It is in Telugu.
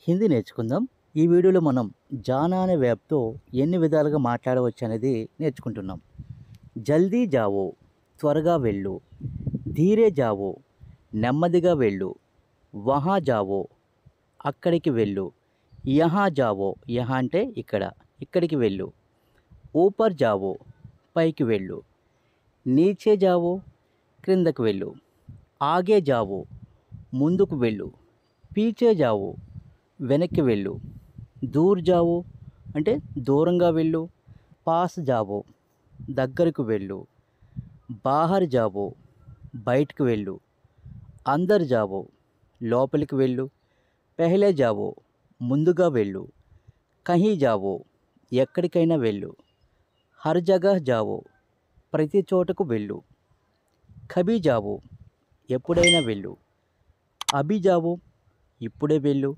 హిందీ నేర్చుకుందాం. ఈ వీడియోలో మనం జానా అనే వెర్బ్‌తో ఎన్ని విధాలుగా మాట్లాడవచ్చు అనేది నేర్చుకుంటున్నాం. జల్దీ జావో, త్వరగా వెళ్ళు. ధీరే జావో, నెమ్మదిగా వెళ్ళు. వహా జావో, అక్కడికి వెళ్ళు. యహా జావో, యహా అంటే ఇక్కడ, ఇక్కడికి వెళ్ళు. ఊపర్ జావో, పైకి వెళ్ళు. నీచే జావో, క్రిందకు వెళ్ళు. ఆగే జావో, ముందుకు వెళ్ళు. పీచే జావో, వెనక్కి వెళ్ళు. దూర్ జావో అంటే దూరంగా వెళ్ళు. పాస్ జావో, దగ్గరకు వెళ్ళు. బాహర్ జావో, బయటకు వెళ్ళు. అందర్ జావో, లోపలికి వెళ్ళు. పెహ్లే జావో, ముందుగా వెళ్ళు. కహీ జావో, ఎక్కడికైనా వెళ్ళు. హర్ జగహ్ జావో, ప్రతి చోటకు వెళ్ళు. కభీ జావో, ఎప్పుడైనా వెళ్ళు. అభి జావో, ఇప్పుడే వెళ్ళు.